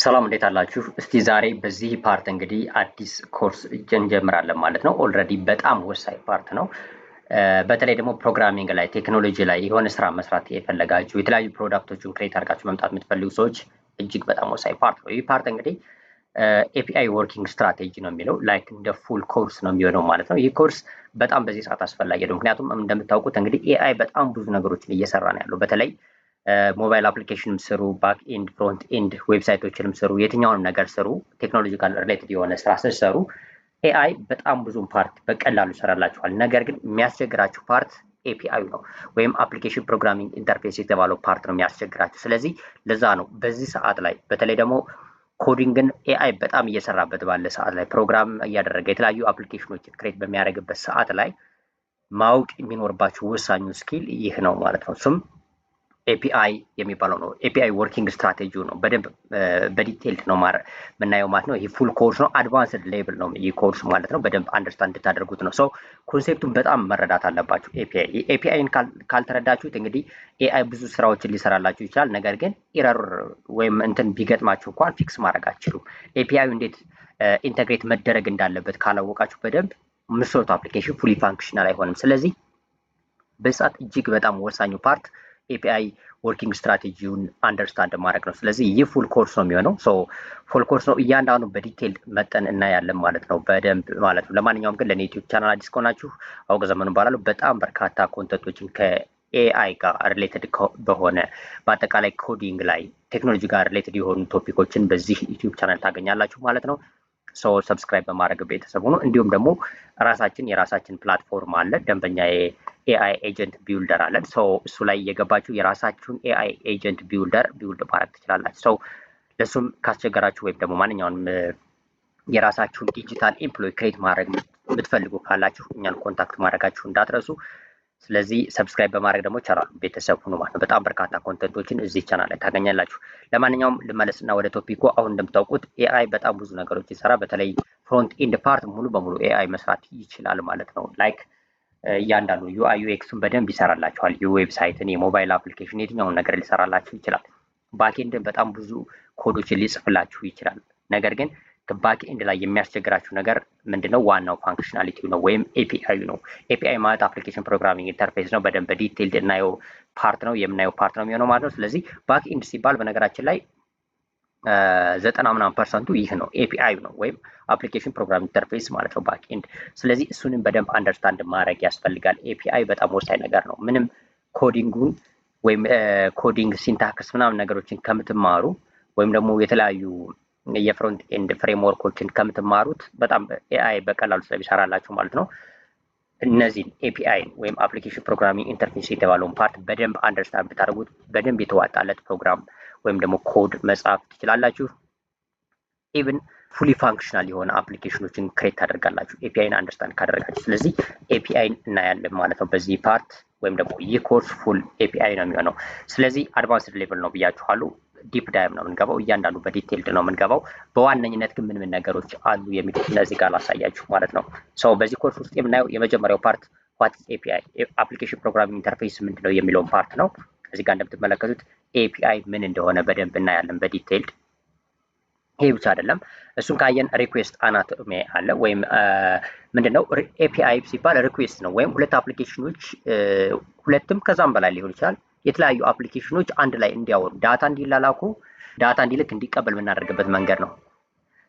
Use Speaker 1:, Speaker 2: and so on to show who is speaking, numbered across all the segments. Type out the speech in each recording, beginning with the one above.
Speaker 1: ሰላም እንዴት አላችሁ? እስቲ ዛሬ በዚህ ፓርት እንግዲህ አዲስ ኮርስ እንጀምራለን ማለት ነው። ኦልሬዲ በጣም ወሳኝ ፓርት ነው። በተለይ ደግሞ ፕሮግራሚንግ ላይ ቴክኖሎጂ ላይ የሆነ ስራ መስራት የፈለጋችሁ የተለያዩ ፕሮዳክቶችን ክሬት አድርጋችሁ መምጣት የምትፈልጉ ሰዎች እጅግ በጣም ወሳኝ ፓርት ነው። ይህ ፓርት እንግዲህ ኤፒአይ ወርኪንግ ስትራቴጂ ነው የሚለው ላይክ እንደ ፉል ኮርስ ነው የሚሆነው ማለት ነው። ይህ ኮርስ በጣም በዚህ ሰዓት አስፈላጊ ነው። ምክንያቱም እንደምታውቁት እንግዲህ ኤአይ በጣም ብዙ ነገሮችን እየሰራ ነው ያለው። በተለይ ሞባይል አፕሊኬሽንም ስሩ፣ ባክ ኤንድ ፍሮንት ኤንድ ዌብሳይቶችንም ስሩ፣ የትኛውንም ነገር ስሩ፣ ቴክኖሎጂካል ሪሌትድ የሆነ ስራ ስትሰሩ ኤአይ በጣም ብዙም ፓርት በቀላሉ ይሰራላችኋል። ነገር ግን የሚያስቸግራችሁ ፓርት ኤፒአይ ነው ወይም አፕሊኬሽን ፕሮግራሚንግ ኢንተርፌስ የተባለው ፓርት ነው የሚያስቸግራችሁ። ስለዚህ ለዛ ነው በዚህ ሰዓት ላይ በተለይ ደግሞ ኮዲንግን ኤአይ በጣም እየሰራበት ባለ ሰዓት ላይ ፕሮግራም እያደረገ የተለያዩ አፕሊኬሽኖችን ክሬት በሚያደርግበት ሰዓት ላይ ማወቅ የሚኖርባችሁ ወሳኙ ስኪል ይህ ነው ማለት ነው። እሱም ኤፒአይ የሚባለው ነው። ኤፒአይ ወርኪንግ ስትራቴጂው ነው። በደንብ በዲቴይልድ ነው የምናየው ማለት ነው። ይህ ፉል ኮርስ ነው። አድቫንስድ ሌቭል ነው ይህ ኮርስ ማለት ነው። በደንብ አንደርስታንድ እንድታደርጉት ነው። ሰው ኮንሴፕቱን በጣም መረዳት አለባችሁ። ኤፒአይን ካልተረዳችሁት እንግዲህ ኤአይ ብዙ ስራዎችን ሊሰራላችሁ ይችላል። ነገር ግን ኢረር ወይም እንትን ቢገጥማችሁ እንኳን ፊክስ ማድረግ አትችሉም። ኤፒአዩ እንዴት ኢንተግሬት መደረግ እንዳለበት ካላወቃችሁ በደንብ የምትሰሩት አፕሊኬሽን ፉሊ ፋንክሽናል አይሆንም። ስለዚህ በሰዓት እጅግ በጣም ወሳኙ ፓርት ኤፒአይ ወርኪንግ ስትራቴጂውን አንደርስታንድ ማድረግ ነው። ስለዚህ ይህ ፉል ኮርስ ነው የሚሆነው። ፉል ኮርስ ነው። እያንዳንዱ በዲቴይል መጠን እናያለን ማለት ነው፣ በደንብ ማለት ነው። ለማንኛውም ግን ለኔ ዩቲዩብ ቻናል አዲስ ከሆናችሁ አውቀ ዘመኑ እባላለሁ። በጣም በርካታ ኮንተንቶችን ከኤአይ ጋር ሪሌትድ በሆነ በአጠቃላይ ኮዲንግ ላይ ቴክኖሎጂ ጋር ሪሌትድ የሆኑ ቶፒኮችን በዚህ ዩቲዩብ ቻናል ታገኛላችሁ ማለት ነው። ሰብስክራይብ በማድረግ ቤተሰብ ሆኖ እንዲሁም ደግሞ የራሳችን ፕላትፎርም አለ። ደንበኛ ኤአይ ኤጀንት ቢውልደር አለን። እሱ ላይ የገባችሁ የራሳችሁን ኤአይ ኤጀንት ቢውልድ ማድረግ ትችላላችሁ። ለሱም ካስቸገራችሁ ወይም ደግሞ ማንኛውንም የራሳችሁን ዲጂታል ኤምፕሎይ ክሬት ማድረግ የምትፈልጉ ካላችሁ እኛን ኮንታክት ማድረጋችሁ እንዳትረሱ። ስለዚህ ሰብስክራይብ በማድረግ ደግሞ ቻናሉ ቤተሰብ ሁኑ ማለት ነው። በጣም በርካታ ኮንተንቶችን እዚህ ቻናል ላይ ታገኛላችሁ። ለማንኛውም ልመለስና ወደ ቶፒኩ። አሁን እንደምታውቁት ኤአይ በጣም ብዙ ነገሮች ይሰራ። በተለይ ፍሮንት ኤንድ ፓርት ሙሉ በሙሉ ኤአይ መስራት ይችላል ማለት ነው። ላይክ እያንዳንዱ ዩአይ ዩኤክሱን በደንብ ይሰራላችኋል። የዌብሳይትን የሞባይል አፕሊኬሽን የትኛውን ነገር ሊሰራላችሁ ይችላል። ባክኤንድን በጣም ብዙ ኮዶችን ሊጽፍላችሁ ይችላል። ነገር ግን ባክኤንድ ላይ የሚያስቸግራችሁ ነገር ምንድነው? ዋናው ፋንክሽናሊቲው ነው ወይም ኤፒአይ ነው። ኤፒአይ ማለት አፕሊኬሽን ፕሮግራሚንግ ኢንተርፌስ ነው። በደንብ በዲቴይልድ የምናየው ፓርት ነው የሚሆነው ማለት ነው። ስለዚህ ባክኤንድ ሲባል በነገራችን ላይ 90% ይህ ነው፣ ኤፒአይ ነው ወይም አፕሊኬሽን ፕሮግራም ኢንተርፌስ ማለት ነው ባክኤንድ። ስለዚህ እሱንም በደንብ አንደርስታንድ ማድረግ ያስፈልጋል። ኤፒአይ በጣም ወሳኝ ነገር ነው። ምንም ኮዲንጉን ወይም ኮዲንግ ሲንታክስ ምናምን ነገሮችን ከምትማሩ ወይም ደግሞ የተለያዩ የፍሮንት ኤንድ ፍሬምወርኮችን ከምትማሩት በጣም ኤአይ በቀላሉ ስለሚሰራላችሁ ማለት ነው። እነዚህን ኤፒአይ ወይም አፕሊኬሽን ፕሮግራሚንግ ኢንተርፌስ የተባለውን ፓርት በደንብ አንደርስታንድ ብታደርጉት በደንብ የተዋጣለት ፕሮግራም ወይም ደግሞ ኮድ መጻፍ ትችላላችሁ። ኢቭን ፉሊ ፋንክሽናል የሆነ አፕሊኬሽኖችን ክሬት ታደርጋላችሁ ኤፒአይን አንደርስታንድ ካደረጋችሁ። ስለዚህ ኤፒአይን እናያለን ማለት ነው በዚህ ፓርት ወይም ደግሞ ይህ ኮርስ ፉል ኤፒአይ ነው የሚሆነው። ስለዚህ አድቫንስድ ሌቭል ነው ብያችኋለሁ። ዲፕ ዳይቭ ነው የምንገባው። እያንዳንዱ በዲቴይልድ ነው የምንገባው። በዋነኝነት ግን ምን ነገሮች አሉ የሚሉት እነዚህ ጋር ላሳያችሁ ማለት ነው። በዚህ ኮርስ ውስጥ የምናየው የመጀመሪያው ፓርት ዋት ኤፒአይ አፕሊኬሽን ፕሮግራሚንግ ኢንተርፌስ ምንድነው የሚለውን ፓርት ነው። እዚህ ጋር እንደምትመለከቱት ኤፒአይ ምን እንደሆነ በደንብ እናያለን በዲቴይልድ። ይሄ ብቻ አይደለም። እሱን ካየን ሪኩዌስት አናቶሚ አለ ወይም ምንድነው ኤፒአይ ሲባል ሪኩዌስት ነው ወይም ሁለት አፕሊኬሽኖች ሁለትም ከዛም በላይ ሊሆን ይችላል የተለያዩ አፕሊኬሽኖች አንድ ላይ እንዲያወሩ ዳታ እንዲላላኩ ዳታ እንዲልክ እንዲቀበል የምናደርግበት መንገድ ነው።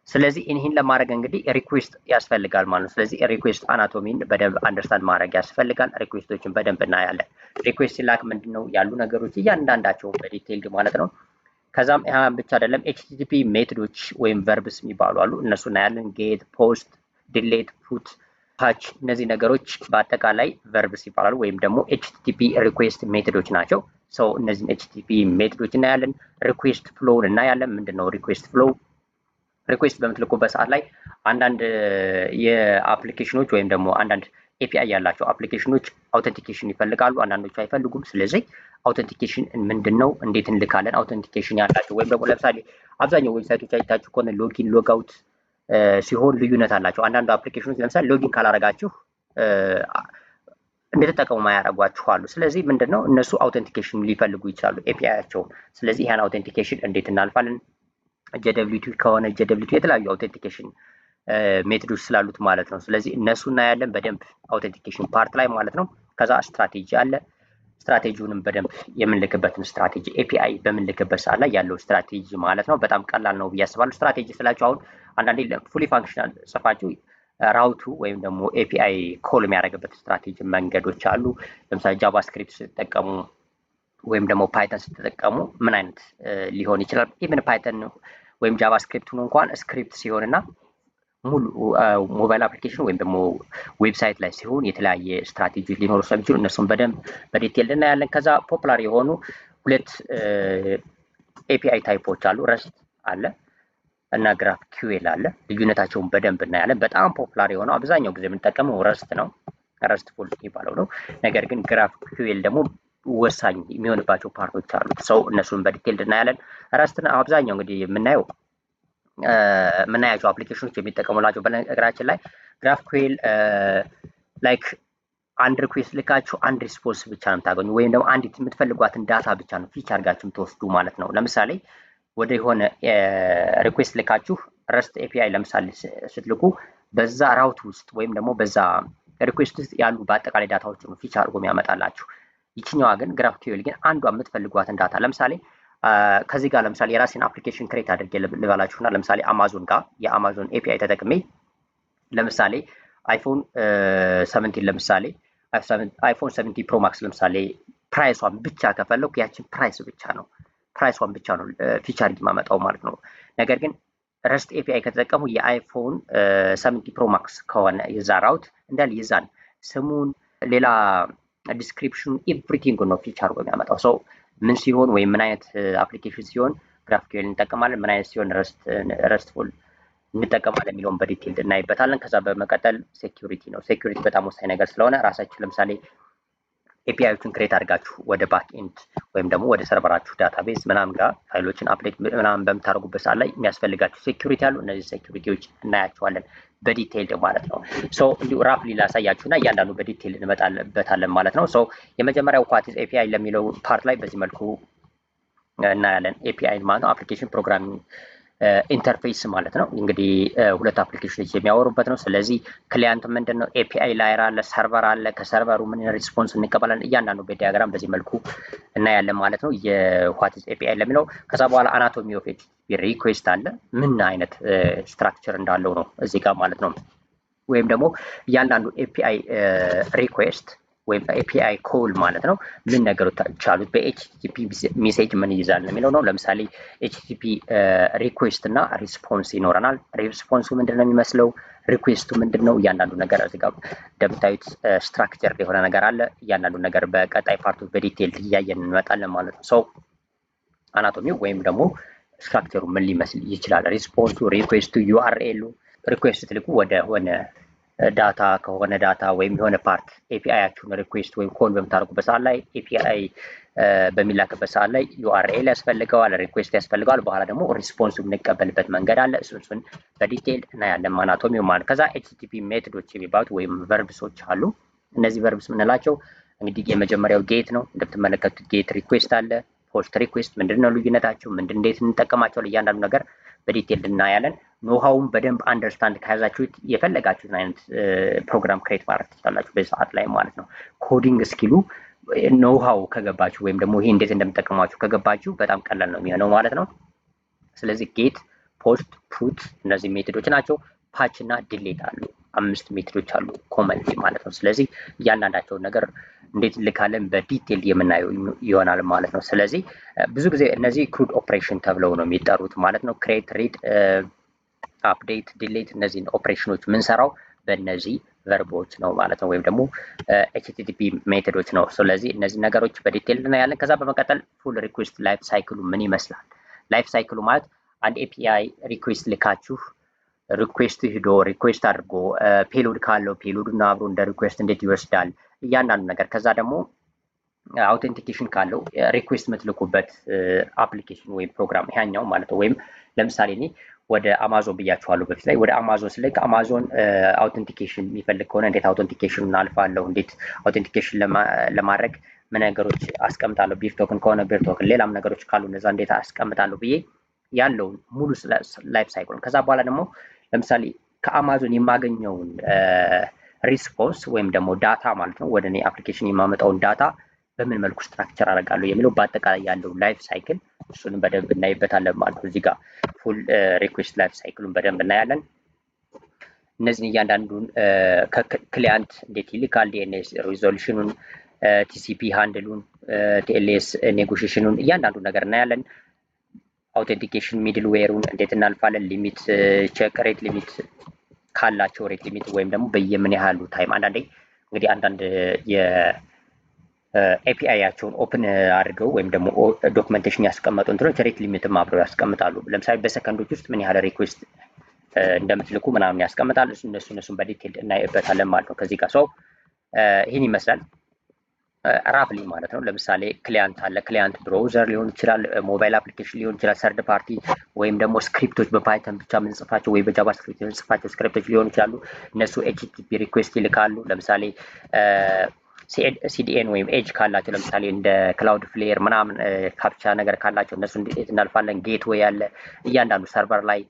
Speaker 1: ስለዚህ ይህን ለማድረግ እንግዲህ ሪኩዌስት ያስፈልጋል ማለት ነው። ስለዚህ ሪኩዌስት አናቶሚን በደንብ አንደርስታንድ ማድረግ ያስፈልጋል። ሪኩዌስቶችን በደንብ እናያለን። ሪኩዌስት ሲላክ ምንድነው ያሉ ነገሮች እያንዳንዳቸው በዲቴይልድ ማለት ነው። ከዛም ያን ብቻ አይደለም ኤችቲቲፒ ሜቶዶች ወይም ቨርብስ የሚባሉ አሉ። እነሱ እናያለን። ጌት፣ ፖስት፣ ዲሌት፣ ፑት፣ ፓች እነዚህ ነገሮች በአጠቃላይ ቨርብስ ይባላሉ ወይም ደግሞ ኤችቲቲፒ ሪኩዌስት ሜቶዶች ናቸው። እነዚህን ኤችቲቲፒ ሜቶዶች እናያለን። ሪኩዌስት ፍሎውን እናያለን። ምንድነው ሪኩዌስት ፍሎው? ሪኩዌስት በምትልኩበት ሰዓት ላይ አንዳንድ የአፕሊኬሽኖች ወይም ደግሞ አንዳንድ ኤፒአይ ያላቸው አፕሊኬሽኖች አውተንቲኬሽን ይፈልጋሉ፣ አንዳንዶቹ አይፈልጉም። ስለዚህ አውተንቲኬሽን ምንድነው? እንዴት እንልካለን? አውተንቲኬሽን ያላቸው ወይም ደግሞ ለምሳሌ አብዛኛው ዌብሳይቶች አይታችሁ ከሆነ ሎጊን ሎጋውት ሲሆን ልዩነት አላቸው። አንዳንዱ አፕሊኬሽኖች ለምሳሌ ሎጊን ካላረጋችሁ እንድትጠቀሙ ማያረጓችሁ አሉ። ስለዚህ ምንድነው እነሱ አውተንቲኬሽን ሊፈልጉ ይችላሉ ኤፒአይያቸውን። ስለዚህ ያን አውተንቲኬሽን እንዴት እናልፋለን? ጄደብሊቲ ከሆነ ጄደብሊቲ የተለያዩ አውቴንቲኬሽን ሜቶዶች ስላሉት ማለት ነው። ስለዚህ እነሱ እናያለን በደንብ አውቴንቲኬሽን ፓርት ላይ ማለት ነው። ከዛ ስትራቴጂ አለ። ስትራቴጂውንም በደንብ የምንልክበትን ስትራቴጂ ኤፒአይ በምንልክበት ሰዓት ላይ ያለው ስትራቴጂ ማለት ነው በጣም ቀላል ነው ብዬ አስባለሁ። ስትራቴጂ ስላችሁ አሁን አንዳንዴ ፉሊ ፋንክሽናል ጽፋችሁ ራውቱ ወይም ደግሞ ኤፒአይ ኮል የሚያደርግበት ስትራቴጂ መንገዶች አሉ። ለምሳሌ ጃቫስክሪፕት ስትጠቀሙ ወይም ደግሞ ፓይተን ስትጠቀሙ ምን አይነት ሊሆን ይችላል? ኢቨን ፓይተን ወይም ጃቫስክሪፕቱን እንኳን ስክሪፕት ሲሆንና ሙሉ ሞባይል አፕሊኬሽን ወይም ደግሞ ዌብሳይት ላይ ሲሆን የተለያየ ስትራቴጂ ሊኖሩ ስለሚችሉ እነሱን በደንብ በዲቴል እናያለን። ከዛ ፖፑላር የሆኑ ሁለት ኤፒአይ ታይፖች አሉ። ረስት አለ እና ግራፍ ኪዩኤል አለ። ልዩነታቸውን በደንብ እናያለን። በጣም ፖፑላር የሆነው አብዛኛው ጊዜ የምንጠቀመው ረስት ነው፣ ረስትፉል የሚባለው ነው። ነገር ግን ግራፍ ኪዩኤል ደግሞ ወሳኝ የሚሆንባቸው ፓርቶች አሉ። ሰው እነሱን በዲቴል እናያለን። ረስትን አብዛኛው እንግዲህ የምናያቸው አፕሊኬሽኖች የሚጠቀሙላቸው በነገራችን ላይ ግራፍኩዌል ላይክ አንድ ሪኩዌስት ልካችሁ አንድ ሪስፖንስ ብቻ ነው የምታገኙ፣ ወይም ደግሞ አንዲት የምትፈልጓትን ዳታ ብቻ ነው ፊች አድርጋችሁ የምትወስዱ ማለት ነው። ለምሳሌ ወደ የሆነ ሪኩዌስት ልካችሁ ረስት ኤፒአይ ለምሳሌ ስትልኩ በዛ ራውት ውስጥ ወይም ደግሞ በዛ ሪኩዌስት ውስጥ ያሉ በአጠቃላይ ዳታዎች ነው ፊች አድርጎ የሚያመጣላችሁ። ይችኛዋ ግን ግራፍኩዌል ግን አንዷ የምትፈልጓትን ዳታ ለምሳሌ ከዚህ ጋር ለምሳሌ የራሴን አፕሊኬሽን ክሬት አድርጌ ልበላችሁና ለምሳሌ አማዞን ጋር የአማዞን ኤፒአይ ተጠቅሜ ለምሳሌ አይፎን 17 ለምሳሌ አይፎን 17 ፕሮ ማክስ ለምሳሌ ፕራይሷን ብቻ ከፈለኩ ያችን ፕራይሷን ብቻ ነው ፊቸር ማመጣው ማለት ነው። ነገር ግን ረስት ኤፒአይ ከተጠቀሙ የአይፎን 17 ፕሮ ማክስ ከሆነ የዛ ራውት እንዳለ የዛን ስሙን ሌላ ዲስክሪፕሽን ኤቭሪቲንግ ነው ፊቸር አድርጎ የሚያመጣው። ሰው ምን ሲሆን ወይም ምን አይነት አፕሊኬሽን ሲሆን ግራፍኩዌል እንጠቀማለን፣ ምን አይነት ሲሆን ረስትፉል እንጠቀማለን የሚለውን በዲቴል እናይበታለን። ከዛ በመቀጠል ሴኩሪቲ ነው። ሴኩሪቲ በጣም ወሳኝ ነገር ስለሆነ ራሳችሁ ለምሳሌ ኤፒአይዎችን ክሬት አድርጋችሁ ወደ ባክ ኤንድ ወይም ደግሞ ወደ ሰርቨራችሁ ዳታቤዝ ምናምን ጋር ፋይሎችን አፕዴት ምናምን በምታደርጉበት ሰዓት ላይ የሚያስፈልጋችሁ ሴኩሪቲ አሉ። እነዚህ ሴኩሪቲዎች እናያቸዋለን በዲቴይል ማለት ነው። ሶ እንዲሁ ራፍሊ ላሳያችሁና እያንዳንዱ በዲቴይል እንመጣበታለን ማለት ነው። ሶ የመጀመሪያው ኳቲስ ኤፒአይ ለሚለው ፓርት ላይ በዚህ መልኩ እናያለን። ኤፒአይ ማለት ነው አፕሊኬሽን ፕሮግራሚንግ ኢንተርፌስ ማለት ነው። እንግዲህ ሁለት አፕሊኬሽኖች የሚያወሩበት ነው። ስለዚህ ክሊያንት ምንድን ነው፣ ኤፒአይ ላየር አለ፣ ሰርቨር አለ። ከሰርቨሩ ምን ሪስፖንስ እንቀበላለን፣ እያንዳንዱ በዲያግራም በዚህ መልኩ እናያለን ማለት ነው የዋትስ ኤፒአይ ለሚለው። ከዛ በኋላ አናቶሚ ኦፍ ኤችቲቲፒ ሪኩዌስት አለ፣ ምን አይነት ስትራክቸር እንዳለው ነው እዚህ ጋር ማለት ነው። ወይም ደግሞ እያንዳንዱ ኤፒአይ ሪኩዌስት ወይም ኤፒአይ ኮል ማለት ነው ምን ነገሮች አሉት፣ በኤችቲቲፒ ሜሴጅ ምን ይይዛል የሚለው ነው። ለምሳሌ ኤችቲቲፒ ሪኩዌስት እና ሪስፖንስ ይኖረናል። ሪስፖንሱ ምንድነው የሚመስለው፣ ሪኩዌስቱ ምንድነው፣ እያንዳንዱ ነገር እዚህ ጋር እንደምታዩት ስትራክቸር የሆነ ነገር አለ። እያንዳንዱ ነገር በቀጣይ ፓርቶች በዲቴል እያየን እንመጣለን ማለት ነው። ሰው አናቶሚው ወይም ደግሞ ስትራክቸሩ ምን ሊመስል ይችላል፣ ሪስፖንሱ፣ ሪኩዌስቱ፣ ዩአርኤሉ። ሪኩዌስት ትልቁ ወደ ሆነ ዳታ ከሆነ ዳታ ወይም የሆነ ፓርት ኤፒአይያችሁን ሪኩዌስት ወይም ኮል በምታደርጉበት ሰዓት ላይ ኤፒአይ በሚላክበት ሰዓት ላይ ዩአርኤል ያስፈልገዋል፣ ሪኩዌስት ያስፈልገዋል። በኋላ ደግሞ ሪስፖንሱ የምንቀበልበት መንገድ አለ። እሱን በዲቴይል እናያለን አናቶሚው ማለት። ከዛ ኤችቲቲፒ ሜቶዶች የሚባሉት ወይም ቨርብሶች አሉ። እነዚህ ቨርብስ የምንላቸው እንግዲህ የመጀመሪያው ጌት ነው። እንደምትመለከቱት ጌት ሪኩዌስት አለ፣ ፖስት ሪኩዌስት ምንድነው ልዩነታቸው፣ እንዴት እንጠቀማቸዋለን፣ እያንዳንዱ ነገር በዲቴል እናያለን። ኖሃውን በደንብ አንደርስታንድ ከያዛችሁት የፈለጋችሁትን አይነት ፕሮግራም ክሬት ማድረግ ትችላላችሁ በሰዓት ላይ ማለት ነው። ኮዲንግ ስኪሉ ኖሃው ከገባችሁ ወይም ደግሞ ይሄ እንዴት እንደምጠቀሟችሁ ከገባችሁ በጣም ቀላል ነው የሚሆነው ማለት ነው። ስለዚህ ጌት፣ ፖስት፣ ፑት እነዚህ ሜቶዶች ናቸው። ፓች እና ዲሌት አሉ። 5 ሜቶዶች አሉ ኮመንሊ ማለት ነው። ስለዚህ እያንዳንዳቸውን ነገር እንዴት ልካለን በዲቴል የምናየው ይሆናል ማለት ነው። ስለዚህ ብዙ ጊዜ እነዚህ ክሩድ ኦፕሬሽን ተብለው ነው የሚጠሩት ማለት ነው። ክሬት፣ ሪድ፣ አፕዴት፣ ዲሌት እነዚህን ኦፕሬሽኖች የምንሰራው በእነዚህ ቨርቦች ነው ማለት ነው፣ ወይም ደግሞ ኤችቲቲፒ ሜቶዶች ነው። ስለዚህ እነዚህ ነገሮች በዲቴል እናያለን። ከዛ በመቀጠል ፉል ሪኩዌስት ላይፍ ሳይክሉ ምን ይመስላል። ላይፍ ሳይክሉ ማለት አንድ ኤፒአይ ሪኩዌስት ልካችሁ ሪኩዌስት ሂዶ ሪኩዌስት አድርጎ ፔሎድ ካለው ፔሎድና አብሮ እንደ ሪኩዌስት እንዴት ይወስዳል እያንዳንዱ ነገር። ከዛ ደግሞ አውቴንቲኬሽን ካለው ሪኩዌስት የምትልኩበት አፕሊኬሽን ወይም ፕሮግራም ያኛው ማለት ነው። ወይም ለምሳሌ እኔ ወደ አማዞን ብያችኋለሁ በፊት ላይ፣ ወደ አማዞን ስልክ አማዞን አውቴንቲኬሽን የሚፈልግ ከሆነ እንዴት አውቴንቲኬሽኑን አልፋለሁ፣ እንዴት አውቴንቲኬሽን ለማድረግ ምን ነገሮች አስቀምጣለሁ፣ ቢር ቶክን ከሆነ ቢር ቶክን፣ ሌላም ነገሮች ካሉ እነዛ እንዴት አስቀምጣለሁ ብዬ ያለውን ሙሉ ላይፍ ሳይክል ከዛ በኋላ ደግሞ ለምሳሌ ከአማዞን የማገኘውን ሪስፖንስ ወይም ደግሞ ዳታ ማለት ነው ወደ እኔ አፕሊኬሽን የማመጣውን ዳታ በምን መልኩ ስትራክቸር አደርጋለሁ የሚለው በአጠቃላይ ያለው ላይፍ ሳይክል እሱንም በደንብ እናይበታለን ማለት ነው። እዚህ ጋር ፉል ሪኩዌስት ላይፍ ሳይክሉን በደንብ እናያለን። እነዚህን እያንዳንዱን ከክሊያንት እንዴት ይልካል፣ ዲኤንኤስ ሪዞሉሽኑን፣ ቲሲፒ ሃንድሉን፣ ቲኤልኤስ ኔጎሽሽኑን እያንዳንዱ ነገር እናያለን። አውቴንቲኬሽን ሚድል ዌሩን እንዴት እናልፋለን፣ ሊሚት ቼክ ሬት ሊሚት ካላቸው ሬት ሊሚት ወይም ደግሞ በየምን ያህሉ ታይም አንዳንዴ እንግዲህ አንዳንድ የኤፒአይያቸውን ኦፕን አድርገው ወይም ደግሞ ዶክመንቴሽን ያስቀመጡ እንትኖች ሬት ሊሚትም አብረው ያስቀምጣሉ። ለምሳሌ በሰከንዶች ውስጥ ምን ያህል ሪኩዌስት እንደምትልኩ ምናምን ያስቀምጣል። እነሱን በዲቴል እናይበታለን ማለት ነው። ከዚህ ጋር ሰው ይህን ይመስላል ራፍሊ ማለት ነው። ለምሳሌ ክሊያንት አለ። ክሊያንት ብራውዘር ሊሆን ይችላል፣ ሞባይል አፕሊኬሽን ሊሆን ይችላል፣ ሰርድ ፓርቲ ወይም ደግሞ ስክሪፕቶች በፓይተን ብቻ የምንጽፋቸው ወይ በጃቫስክሪፕት የምንጽፋቸው ስክሪፕቶች ሊሆኑ ይችላሉ። እነሱ ኤችቲቲፒ ሪኩዌስት ይልካሉ። ለምሳሌ ሲዲኤን ወይም ኤጅ ካላቸው ለምሳሌ እንደ ክላውድ ፍሌር ምናምን ካፕቻ ነገር ካላቸው እነሱ እንዴት እናልፋለን። ጌትዌይ ያለ እያንዳንዱ ሰርቨር ላይ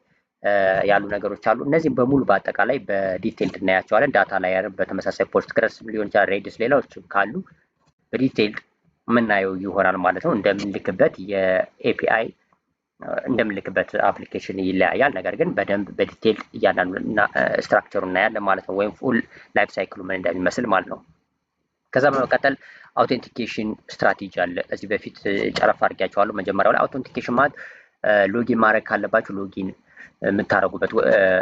Speaker 1: ያሉ ነገሮች አሉ። እነዚህም በሙሉ በአጠቃላይ በዲቴል እናያቸዋለን። ዳታ ላይ በተመሳሳይ ፖስት ግረስ ሊሆን ይችላል፣ ሬዲስ ሌላዎች ካሉ በዲቴል የምናየው ይሆናል ማለት ነው። እንደምንልክበት የኤፒአይ እንደምንልክበት አፕሊኬሽን ይለያያል። ነገር ግን በደንብ በዲቴል እያንዳንዱ ስትራክቸሩ እናያለን ማለት ነው። ወይም ፉል ላይፍ ሳይክሉ ምን እንደሚመስል ማለት ነው። ከዛ በመቀጠል አውቴንቲኬሽን ስትራቴጂ አለ። እዚህ በፊት ጨረፍ አድርጊያቸዋለሁ። መጀመሪያው ላይ አውቴንቲኬሽን ማለት ሎጊን ማድረግ ካለባችሁ ሎጊን የምታደርጉበት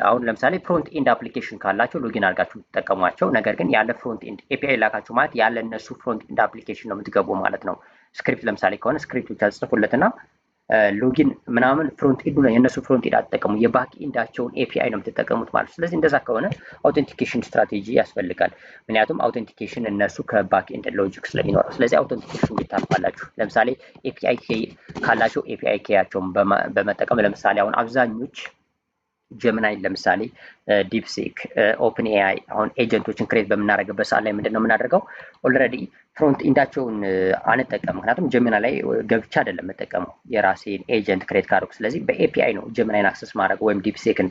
Speaker 1: አሁን ለምሳሌ ፍሮንት ኤንድ አፕሊኬሽን ካላቸው ሎጊን አድርጋችሁ የምትጠቀሟቸው፣ ነገር ግን ያለ ፍሮንት ኤንድ ኤፒአይ ላካችሁ ማለት ያለ እነሱ ፍሮንት ኤንድ አፕሊኬሽን ነው የምትገቡ ማለት ነው። ስክሪፕት ለምሳሌ ከሆነ ስክሪፕት ብቻ ጽፉለትና ሎጊን ምናምን ፍሮንት ኤንዱ ነው የእነሱ ፍሮንት ኤንድ አትጠቀሙ፣ የባክ ኤንዳቸውን ኤፒአይ ነው የምትጠቀሙት ማለት ነው። ስለዚህ እንደዛ ከሆነ አውቴንቲኬሽን ስትራቴጂ ያስፈልጋል። ምክንያቱም አውቴንቲኬሽን እነሱ ከባክ ኤንድ ሎጂክ ስለሚኖረው፣ ስለዚህ አውቴንቲኬሽን እንዴት ታልፋላችሁ? ለምሳሌ ኤፒአይ ኬ ካላቸው ኤፒአይ ኬያቸውን በመጠቀም ለምሳሌ አሁን አብዛኞች ጀሚናይ ለምሳሌ ዲፕሲክ ኦፕን ኤአይ አሁን ኤጀንቶችን ክሬት በምናደርግበት ሰዓት ላይ ምንድን ነው የምናደርገው? ኦልሬዲ ፍሮንት ኢንዳቸውን አንጠቀም። ምክንያቱም ጀሚና ላይ ገብቻ አይደለም የምጠቀመው የራሴን ኤጀንት ክሬት ካደረኩ። ስለዚህ በኤፒአይ ነው ጀሚናይን አክሰስ ማድረግ ወይም ዲፕሲክን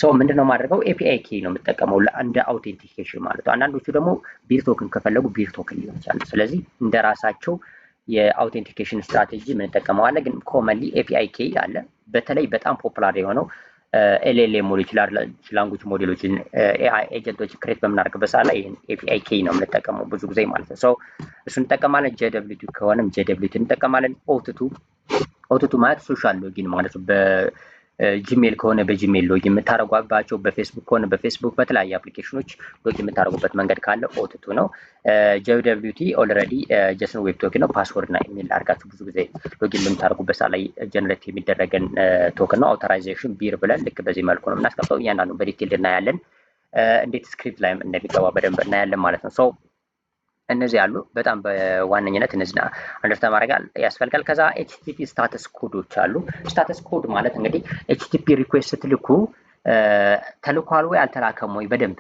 Speaker 1: ሰው ምንድን ነው ማድረገው? ኤፒአይ ኬ ነው የምጠቀመው እንደ አውቴንቲኬሽን ማለት ነው። አንዳንዶቹ ደግሞ ቢር ቶክን ከፈለጉ ቢር ቶክን ሊሆን ይችላል። ስለዚህ እንደ ራሳቸው የአውቴንቲኬሽን ስትራቴጂ የምንጠቀመው ግን ኮመንሊ ኤፒአይ ኬ አለ። በተለይ በጣም ፖፑላር የሆነው ኤልኤልኤም ሞዴሎች ላንጉጅ ሞዴሎችን ኤአይ ኤጀንቶች ክሬት በምናደርግበት ሰዓት ላይ ኤፒአይ ኬ ነው የምንጠቀመው ብዙ ጊዜ ማለት ነው። ሰው እሱ እንጠቀማለን። ጄደብሊቲ ከሆነም ጄደብሊቲ እንጠቀማለን። ኦቱቱ ማለት ሶሻል ሎጊን ማለት ነው። በጂሜል ከሆነ በጂሜል ሎጊን የምታደርጓባቸው፣ በፌስቡክ ከሆነ በፌስቡክ፣ በተለያዩ አፕሊኬሽኖች ሎጊን የምታደርጉበት መንገድ ካለ ኦቱቱ ነው። ጄደብሊቲ ኦልሬዲ ጀስን ዌብ ቶክን ነው። ፓስወርድ እና ኢሜል አድርጋችሁ ብዙ ጊዜ ሎጊን በምታደርጉበት ሰዓት ላይ ጀነሬት የሚደረገን ቶክን ነው። አውቶራይዜሽን ቢር ብለን ልክ በዚህ መልኩ ነው የምናስቀምጠው። እያንዳንዱ በዲቴል እናያለን። እንዴት ስክሪፕት ላይ እንደሚገባ በደንብ እናያለን ማለት ነው። ሰው እነዚህ ያሉ በጣም በዋነኝነት እነዚህ አንደርስታንድ ማድረግ ያስፈልጋል። ከዛ ኤችቲቲፒ ስታተስ ኮዶች አሉ። ስታተስ ኮድ ማለት እንግዲህ ኤችቲቲፒ ሪኩዌስት ስትልኩ ተልኳል ወይ አልተላከም ወይ በደንብ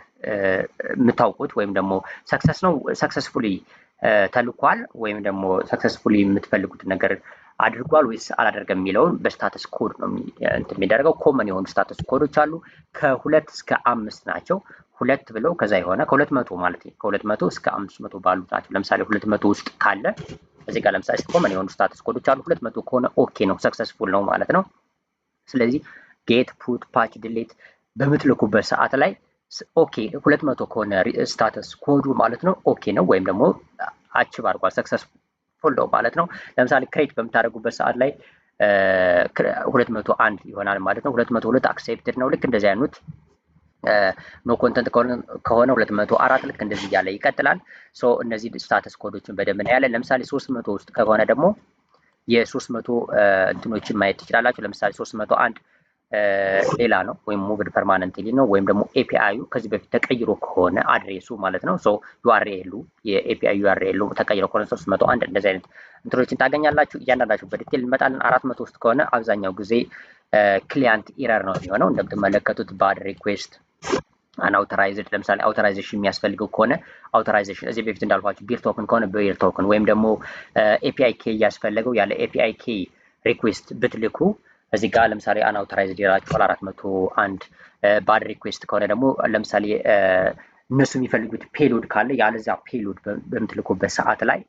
Speaker 1: የምታውቁት ወይም ደግሞ ሰክሰስፉሊ ተልኳል ወይም ደግሞ ሰክሰስፉሊ የምትፈልጉት ነገር አድርጓል ወይስ አላደረገም የሚለውን በስታተስ ኮድ ነው የሚደረገው። ኮመን የሆኑ ስታተስ ኮዶች አሉ። ከ2 እስከ 5 ናቸው። 2 ብለው ከዛ የሆነ ከ200 ማለት ነው። ከ200 እስከ 500 ባሉት ናቸው። ለምሳሌ 200 ውስጥ ካለ እዚህ ጋር ለምሳሌ ኮመን የሆኑ ስታተስ ኮዶች አሉ። 200 ከሆነ ኦኬ ነው፣ ሰክሰስፉል ነው ማለት ነው። ስለዚህ ጌት ፑት ፓች ዲሌት በምትልኩበት ሰዓት ላይ ኦኬ 200 ከሆነ ስታተስ ኮዱ ማለት ነው ኦኬ ነው ወይም ደግሞ አቺቭ አድርጓል ሰክሰስፉል ነው ማለት ነው። ለምሳሌ ክሬት በምታደርጉበት ሰዓት ላይ 201 ይሆናል ማለት ነው። 202 አክሴፕትድ ነው። ልክ እንደዚህ አይነት ኖ ኮንተንት ከሆነ 204 ልክ እንደዚህ እያለ ይቀጥላል። ሶ እነዚህ ስታተስ ኮዶችን በደንብ እናያለን። ለምሳሌ 300 ውስጥ ከሆነ ደግሞ የ300 እንትኖችን ማየት ትችላላችሁ። ለምሳሌ 301 ሌላ ነው ወይም ሙቭድ ፐርማነንትሊ ነው ወይም ደግሞ ኤፒአዩ ከዚህ በፊት ተቀይሮ ከሆነ አድሬሱ ማለት ነው። ሶ ዩአርኤሉ የኤፒአይ ዩአርኤሉ ተቀይሮ ከሆነ 301 እንደዚህ አይነት እንትኖችን ታገኛላችሁ። እያንዳንዳችሁ በዲቴል እንመጣለን። 400 ውስጥ ከሆነ አብዛኛው ጊዜ ክሊያንት ኢረር ነው የሚሆነው። እንደምትመለከቱት ባድ ሪኩዌስት አንአውቶራይዝድ ለምሳሌ አውቶራይዜሽን የሚያስፈልገው ከሆነ አውቶራይዜሽን እዚህ በፊት እንዳልኳችሁ ቢር ቶክን ከሆነ ቢር ቶክን ወይም ደግሞ ኤፒአይ ኬ እያስፈለገው ያለ ኤፒአይ ኬ ሪኩዌስት ብትልኩ እዚህ ጋር ለምሳሌ አንአውቶራይዝድ ይላችኋል 401 ባድ ሪኩዌስት ከሆነ ደግሞ ለምሳሌ እነሱ የሚፈልጉት ፔሎድ ካለ ያለዛ ፔሎድ በምትልኩበት ሰዓት ላይ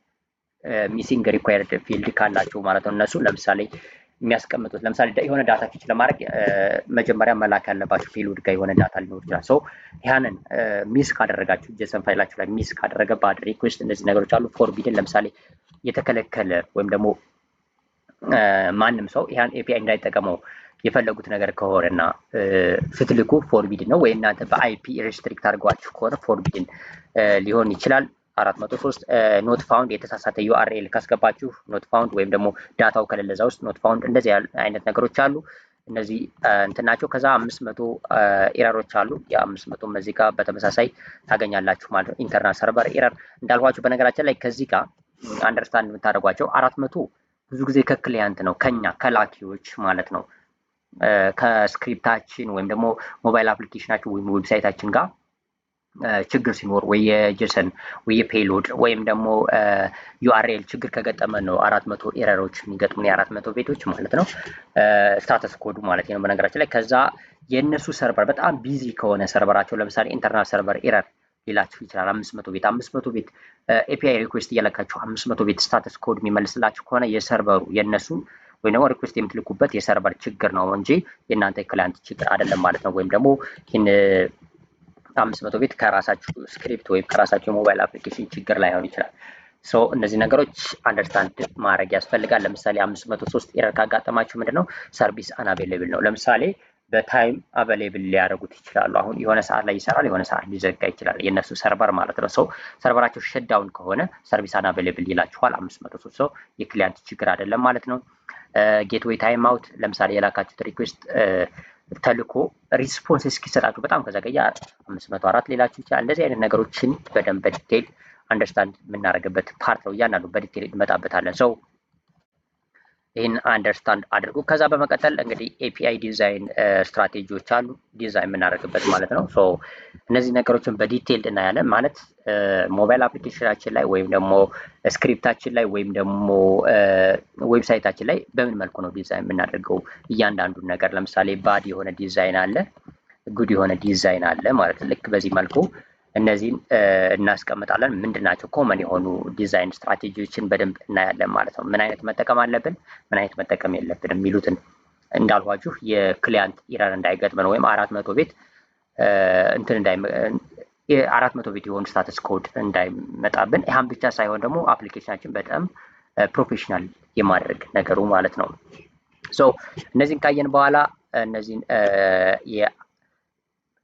Speaker 1: ሚሲንግ ሪኳየርድ ፊልድ ካላቸው ማለት ነው። እነሱ ለምሳሌ የሚያስቀምጡት ለምሳሌ የሆነ ዳታ ፊች ለማድረግ መጀመሪያ መላክ ያለባችሁ ፔሎድ ጋር የሆነ ዳታ ሊኖር ይችላል። ሰው ያንን ሚስ ካደረጋችሁ ጄሰን ፋይላችሁ ላይ ሚስ ካደረገ ባድ ሪኩዌስት እነዚህ ነገሮች አሉ። ፎርቢድን ለምሳሌ የተከለከለ ወይም ደግሞ ማንም ሰው ያን ኤፒአይ እንዳይጠቀመው የፈለጉት ነገር ከሆነና ስትልኩ ፎርቢድን ነው። ወይ እናንተ በአይፒ ሬስትሪክት አድርገዋችሁ ከሆነ ፎርቢድን ሊሆን ይችላል። 403 ኖት ፋውንድ የተሳሳተ ዩአርኤል ካስገባችሁ ኖት ፋውንድ ወይም ደግሞ ዳታው ከሌለ እዛ ውስጥ ኖት ፋውንድ እንደዚህ አይነት ነገሮች አሉ። እነዚህ እንትን ናቸው። ከዛ 500 ኤረሮች አሉ። የ500 እዚህ ጋር በተመሳሳይ ታገኛላችሁ ማለት ነው። ኢንተርናል ሰርቨር ኤረር እንዳልኳችሁ በነገራችን ላይ ከዚህ ጋር አንደርስታንድ የምታደርጓቸው 400 ብዙ ጊዜ ከክሊያንት ነው ከኛ ከላኪዎች ማለት ነው ከስክሪፕታችን ወይም ደግሞ ሞባይል አፕሊኬሽናችን ወይም ዌብሳይታችን ጋር ችግር ሲኖር ወይ የጄሰን ወይ የፔሎድ ወይም ደግሞ ዩአርኤል ችግር ከገጠመን ነው 400 ኤረሮች የሚገጥሙን የ400 ቤቶች ማለት ነው። ስታተስ ኮዱ ማለት ነው በነገራችን ላይ። ከዛ የእነሱ ሰርቨር በጣም ቢዚ ከሆነ ሰርቨራቸው ለምሳሌ ኢንተርናል ሰርቨር ኤረር ሊላችሁ ይችላል። 500 ቤት ኤፒአይ ሪኩዌስት እያለካችሁ 500 ቤት ስታተስ ኮድ የሚመልስላችሁ ከሆነ የሰርቨሩ የእነሱ ወይም ደግሞ ሪኩዌስት የምትልኩበት የሰርቨር ችግር ነው እንጂ የእናንተ ክላይንት ችግር አይደለም ማለት ነው። ወይም ደግሞ ይህን 500 ቤት ከራሳችሁ ስክሪፕት ወይም ከራሳችሁ የሞባይል አፕሊኬሽን ችግር ላይሆን ይችላል። ሶ እነዚህ ነገሮች አንደርስታንድ ማድረግ ያስፈልጋል። ለምሳሌ 503 ኤረር ካጋጠማችሁ ምንድነው ሰርቪስ አንአቬይለብል ነው። ለምሳሌ በታይም አቬይለብል ሊያደርጉት ይችላሉ። አሁን የሆነ ሰዓት ላይ ይሰራል፣ የሆነ ሰዓት ሊዘጋ ይችላል የነሱ ሰርቨር ማለት ነው። ሰው ሰርቨራቸው ሸትዳውን ከሆነ ሰርቪስ አንአቬይለብል ይላችኋል። 503 ሰው የክሊያንት ችግር አይደለም ማለት ነው። ጌትዌይ ታይም አውት ለምሳሌ የላካችሁት ሪኩዌስት ተልኮ ሪስፖንስ እስኪሰጣችሁ በጣም ከዘገየ 504 ሌላችሁ ይችላል። እንደዚህ አይነት ነገሮችን በደንብ በዲቴል አንደርስታንድ የምናደርግበት ፓርት ነው። እያንዳንዱ በዲቴል እንመጣበታለን። ሰው ይህን አንደርስታንድ አድርጉ። ከዛ በመቀጠል እንግዲህ ኤፒአይ ዲዛይን ስትራቴጂዎች አሉ ዲዛይን የምናደርግበት ማለት ነው። ሶ እነዚህ ነገሮችን በዲቴል እናያለን ማለት ሞባይል አፕሊኬሽናችን ላይ ወይም ደግሞ ስክሪፕታችን ላይ ወይም ደግሞ ዌብሳይታችን ላይ በምን መልኩ ነው ዲዛይን የምናደርገው እያንዳንዱን ነገር። ለምሳሌ ባድ የሆነ ዲዛይን አለ፣ ጉድ የሆነ ዲዛይን አለ ማለት ልክ በዚህ መልኩ እነዚህን እናስቀምጣለን። ምንድናቸው ኮመን የሆኑ ዲዛይን ስትራቴጂዎችን በደንብ እናያለን ማለት ነው። ምን አይነት መጠቀም አለብን፣ ምን አይነት መጠቀም የለብንም የሚሉትን እንዳልኳችሁ የክሊያንት ኢረር እንዳይገጥመን ወይም 400 ቤት 400 ቤት የሆኑ ስታተስ ኮድ እንዳይመጣብን። ይህም ብቻ ሳይሆን ደግሞ አፕሊኬሽናችን በጣም ፕሮፌሽናል የማድረግ ነገሩ ማለት ነው። ሶ እነዚህን ካየን በኋላ እነዚህን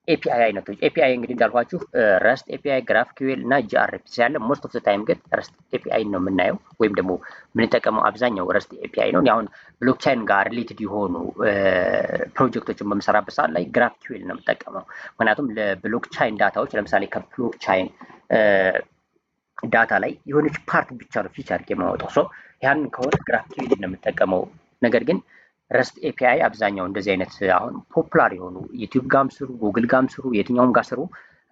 Speaker 1: ኤፒአይ አይነቶች ኤፒአይ እንግዲህ እንዳልኳችሁ ረስት ኤፒአይ፣ ግራፍኪዩኤል እና ጂአርፒሲ ያለ ሞስት ኦፍ ዘ ታይም ግን ረስት ኤፒአይ ነው የምናየው ወይም ደግሞ የምንጠቀመው አብዛኛው ረስት ኤፒአይ ነው። አሁን ብሎክቻይን ጋር ሪሌትድ የሆኑ ፕሮጀክቶችን በምሰራበት ሰዓት ላይ ግራፍኪዩኤል ነው የምጠቀመው። ምክንያቱም ለብሎክቻይን ዳታዎች ለምሳሌ ከብሎክቻይን ዳታ ላይ የሆነች ፓርት ብቻ ነው ፊቸር አድርጌ የማወጣው። ሶ ያንን ከሆነ ግራፍኪዩኤል ነው የምጠቀመው። ነገር ግን ረስት ኤፒአይ አብዛኛው እንደዚህ አይነት አሁን ፖፑላር የሆኑ ዩቲዩብ ጋም ስሩ፣ ጉግል ጋም ስሩ፣ የትኛውም ጋር ስሩ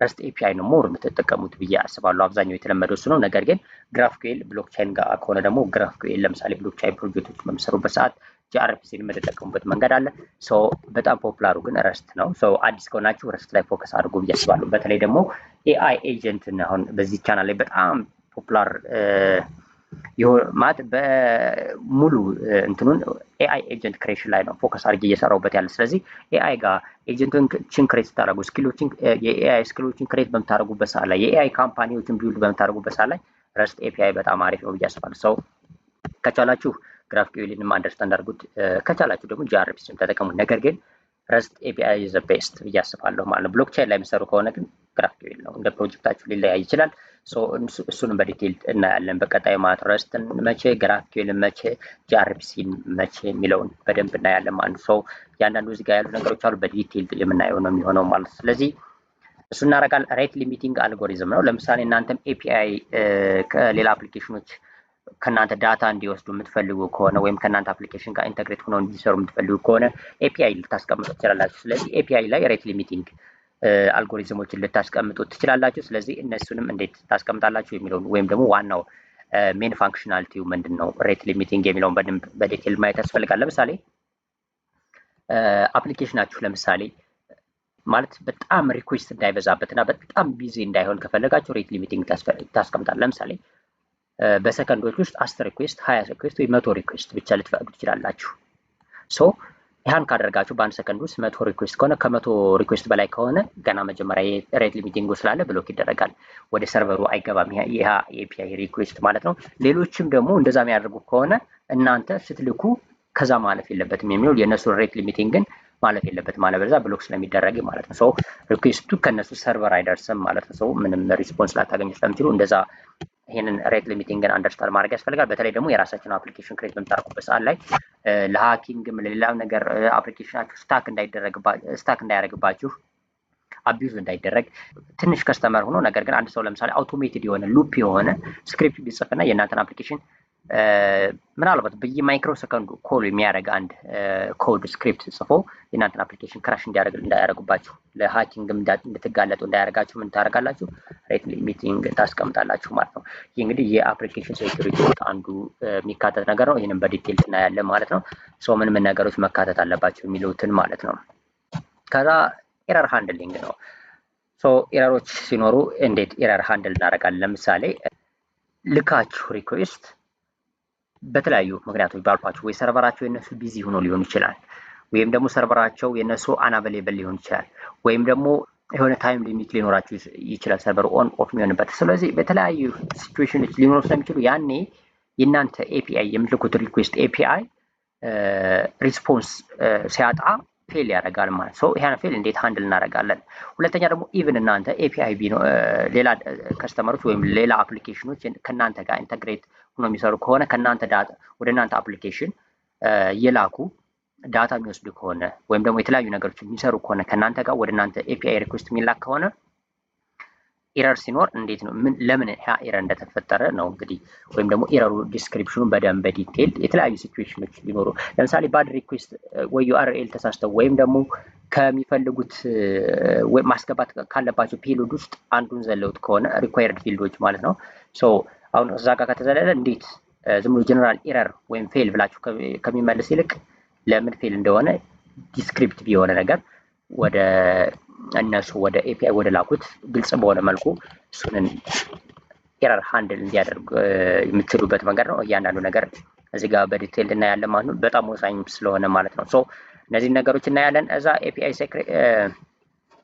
Speaker 1: ረስት ኤፒአይ ነው ሞር የምትጠቀሙት ብዬ አስባለሁ። አብዛኛው የተለመደው እሱ ነው። ነገር ግን ግራፍኪዩኤል ብሎክቻይን ጋር ከሆነ ደግሞ ግራፍኪዩኤል ለምሳሌ ብሎክቻይን ፕሮጀክቶች በሚሰሩበት ሰዓት ጂአርፒሲን የምትጠቀሙበት መንገድ አለ። ሶ በጣም ፖፑላሩ ግን ረስት ነው። ሶ አዲስ ከሆናችሁ ረስት ላይ ፎከስ አድርጉ ብዬ አስባለሁ። በተለይ ደግሞ ኤአይ ኤጀንትን አሁን በዚህ ቻናል ላይ በጣም ፖፑላር ማለት በሙሉ እንትኑን ኤአይ ኤጀንት ክሬሽን ላይ ነው ፎከስ አድርጌ እየሰራሁበት ያለ። ስለዚህ ኤአይ ጋር ኤጀንቶችን ክሬት ስታደርጉ ስኪሎችን የኤአይ ስኪሎችን ክሬት በምታደርጉበት ሰዓት ላይ የኤአይ ካምፓኒዎችን ቢውልድ በምታደርጉበት ሰዓት ላይ ረስት ኤፒአይ በጣም አሪፍ ነው ብዬ አስባለሁ። ሰው ከቻላችሁ ግራፍኪዩኤልንም አንደርስታንድ አድርጉት፣ ከቻላችሁ ደግሞ ጂአርፒሲን ተጠቀሙ። ነገር ግን ረስት ኤፒአይ ዘ ቤስት ብዬ አስባለሁ ማለት ነው። ብሎክቻይን ላይ የሚሰሩ ከሆነ ግን ግራፍኪዩኤል ነው። እንደ ፕሮጀክታችሁ ሊለያይ ይችላል። እሱንም በዲቴል እናያለን በቀጣይ ማለት ነው። ረስትን መቼ፣ ግራፍኪዩኤልን መቼ፣ ጂአርፒሲን መቼ የሚለውን በደንብ እናያለን ማለት ነው። እያንዳንዱ እዚህ ጋር ያሉ ነገሮች አሉ በዲቴል የምናየው ነው የሚሆነው ማለት ነው። ስለዚህ እሱ እናደርጋለን። ሬት ሊሚቲንግ አልጎሪዝም ነው። ለምሳሌ እናንተም ኤፒአይ ከሌላ አፕሊኬሽኖች ከእናንተ ዳታ እንዲወስዱ የምትፈልጉ ከሆነ ወይም ከእናንተ አፕሊኬሽን ጋር ኢንተግሬት ሆነው እንዲሰሩ የምትፈልጉ ከሆነ ኤፒአይ ልታስቀምጡ ትችላላችሁ። ስለዚህ ኤፒአይ ላይ ሬት ሊሚቲንግ አልጎሪዝሞችን ልታስቀምጡ ትችላላችሁ። ስለዚህ እነሱንም እንዴት ታስቀምጣላችሁ የሚለውን ወይም ደግሞ ዋናው ሜን ፋንክሽናሊቲው ምንድን ነው ሬት ሊሚቲንግ የሚለውን በደንብ በዲቴል ማየት ያስፈልጋል። ለምሳሌ አፕሊኬሽናችሁ ለምሳሌ ማለት በጣም ሪኩዌስት እንዳይበዛበት እና በጣም ቢዚ እንዳይሆን ከፈለጋችሁ ሬት ሊሚቲንግ ታስቀምጣል። ለምሳሌ በሰከንዶች ውስጥ 10 ሪኩዌስት፣ 20 ሪኩዌስት ወይ 100 ሪኩዌስት ብቻ ልትፈቅዱ ትችላላችሁ። ሶ ይህን ካደረጋችሁ በአንድ ሰከንድ ውስጥ 100 ሪኩዌስት ከሆነ ከ100 ሪኩዌስት በላይ ከሆነ ገና መጀመሪያ ሬት ሊሚቲንጉ ስላለ ብሎክ ይደረጋል፣ ወደ ሰርቨሩ አይገባም። ይህ ኤፒአይ ሪኩዌስት ማለት ነው። ሌሎችም ደግሞ እንደዛ የሚያደርጉ ከሆነ እናንተ ስትልኩ ከዛ ማለፍ የለበትም የሚለው የእነሱን ሬት ሊሚቲንግን ማለፍ የለበትም፣ አለበለዚያ ብሎክ ስለሚደረግ ማለት ነው። ሰው ሪኩዌስቱ ከነሱ ሰርቨር አይደርስም ማለት ነው። ሰው ምንም ሪስፖንስ ላታገኙ ስለምችሉ እንደዛ ይህንን ሬት ሊሚቲንግን አንደርስታንድ ማድረግ ያስፈልጋል። በተለይ ደግሞ የራሳችን አፕሊኬሽን ክሬት በምታደርጉበት ሰዓት ላይ ለሃኪንግም ለሌላም ነገር አፕሊኬሽናችሁ ስታክ እንዳያደርግባችሁ አቢዩዝ እንዳይደረግ ትንሽ ከስተመር ሆኖ ነገር ግን አንድ ሰው ለምሳሌ አውቶሜትድ የሆነ ሉፕ የሆነ ስክሪፕት ቢጽፍና የእናንተን አፕሊኬሽን ምናልባት በየማይክሮ ሰከንዱ ኮል የሚያደርግ አንድ ኮድ ስክሪፕት ጽፎ የእናንተን አፕሊኬሽን ክራሽ እንዳያደርጉባችሁ ለሃኪንግም እንድትጋለጡ እንዳያደርጋችሁ ምን ታደርጋላችሁ? ሬት ሊሚቲንግ ታስቀምጣላችሁ ማለት ነው። ይህ እንግዲህ የአፕሊኬሽን ሴኩሪቲ ውስጥ አንዱ የሚካተት ነገር ነው። ይህንም በዲቴል እናያለን ማለት ነው። ሰው ምን ነገሮች መካተት አለባቸው የሚሉትን ማለት ነው። ከዛ ኤረር ሃንድሊንግ ነው። ሶ ኤረሮች ሲኖሩ እንዴት ኤረር ሃንድል እናደርጋለን? ለምሳሌ ልካችሁ ሪኩዌስት በተለያዩ ምክንያቶች ባልኳችሁ ወይ ሰርቨራቸው የነሱ ቢዚ ሆኖ ሊሆን ይችላል፣ ወይም ደግሞ ሰርቨራቸው የነሱ አናቬሌብል ሊሆን ይችላል፣ ወይም ደግሞ የሆነ ታይም ሊሚት ሊኖራችሁ ይችላል ሰርቨሩ ኦን ኦፍ የሚሆንበት። ስለዚህ በተለያዩ ሲቹዌሽኖች ሊኖሩ ስለሚችሉ ያኔ የእናንተ ኤፒአይ የምትልኩት ሪኩዌስት ኤፒአይ ሪስፖንስ ሲያጣ ፌል ያደርጋል ማለት ነው። ይሄን ፌል እንዴት ሃንድል እናደርጋለን? ሁለተኛ ደግሞ ኢቭን እናንተ ኤፒአይ ሌላ ከስተመሮች ወይም ሌላ አፕሊኬሽኖች ከእናንተ ጋር ኢንተግሬት ሆኖ የሚሰሩ ከሆነ ከእናንተ ዳታ ወደ እናንተ አፕሊኬሽን የላኩ ዳታ የሚወስዱ ከሆነ ወይም ደግሞ የተለያዩ ነገሮች የሚሰሩ ከሆነ ከእናንተ ጋር ወደ እናንተ ኤፒአይ ሪኩዌስት የሚላክ ከሆነ ኤረር ሲኖር እንዴት ነው ለምን ያ ኤረር እንደተፈጠረ ነው እንግዲህ ወይም ደግሞ ኤረሩ ዲስክሪፕሽኑ በደንብ በዲቴል የተለያዩ ሲቹዌሽኖች ሊኖሩ ለምሳሌ ባድ ሪኩዌስት ወይ ዩአርኤል ተሳስተው ወይም ደግሞ ከሚፈልጉት ማስገባት ካለባቸው ፔሎድ ውስጥ አንዱን ዘለውት ከሆነ ሪኳየርድ ፊልዶች ማለት ነው። ሶ አሁን እዛ ጋር ከተዘለለ እንዴት ዝም ብሎ ጀነራል ኤረር ወይም ፌል ብላችሁ ከሚመልስ ይልቅ ለምን ፌል እንደሆነ ዲስክሪፕቲቭ የሆነ ነገር ወደ እነሱ ወደ ኤፒአይ ወደ ላኩት ግልጽ በሆነ መልኩ እሱንን ኤረር ሃንድል እንዲያደርጉ የምትችሉበት መንገድ ነው። እያንዳንዱ ነገር እዚህ ጋር በዲቴል እናያለን ማለት ነው፣ በጣም ወሳኝ ስለሆነ ማለት ነው። ሶ እነዚህ ነገሮች እናያለን። እዛ ኤፒአይ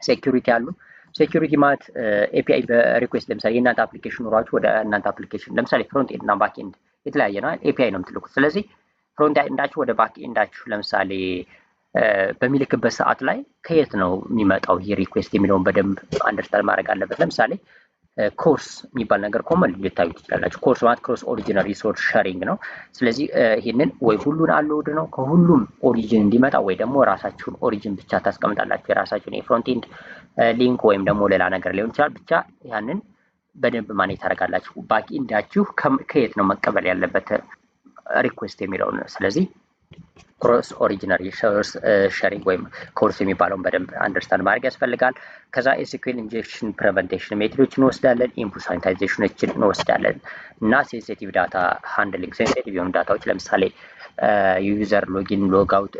Speaker 1: ሴኩሪቲ አሉ። ሴኩሪቲ ማለት ኤፒአይ በሪኩዌስት ለምሳሌ የእናንተ አፕሊኬሽን ኖሯችሁ ወደ እናንተ አፕሊኬሽን ለምሳሌ ፍሮንት ኤንድ እና ባክ ኤንድ የተለያየ ነው፣ ኤፒአይ ነው የምትልኩት። ስለዚህ ፍሮንት ኤንዳችሁ ወደ ባክ ኤንዳችሁ ለምሳሌ በሚልክበት ሰዓት ላይ ከየት ነው የሚመጣው ይህ ሪኩዌስት የሚለውን በደንብ አንደርስታንድ ማድረግ አለበት። ለምሳሌ ኮርስ የሚባል ነገር ኮመን ልታዩ ትችላላችሁ። ኮርስ ማለት ክሮስ ኦሪጂናል ሪሶርስ ሼሪንግ ነው። ስለዚህ ይህንን ወይ ሁሉን አሎድ ነው ከሁሉም ኦሪጂን እንዲመጣ ወይ ደግሞ ራሳችሁን ኦሪጂን ብቻ ታስቀምጣላችሁ፣ የራሳችሁን የፍሮንት ኤንድ ሊንክ ወይም ደግሞ ሌላ ነገር ሊሆን ይችላል። ብቻ ያንን በደንብ ማኔጅ ታደርጋላችሁ። ባክ ኤንዳችሁ ከየት ነው መቀበል ያለበት ሪኩዌስት የሚለውን። ስለዚህ ክሮስ ኦሪጂናል ሪሶርስ ሼሪንግ ወይም ኮርስ የሚባለውን በደንብ አንደርስታንድ ማድረግ ያስፈልጋል። ከዛ ኤስኪዩኤል ኢንጀክሽን ፕሪቨንቴሽን ሜቶዶች እንወስዳለን፣ ኢንፑት ሳኒታይዜሽኖችን እንወስዳለን እና ሴንሲቲቭ ዳታ ሃንድሊንግ ሴንሲቲቭ የሆኑ ዳታዎች ለምሳሌ ዩዘር ሎጊን ሎግ አውት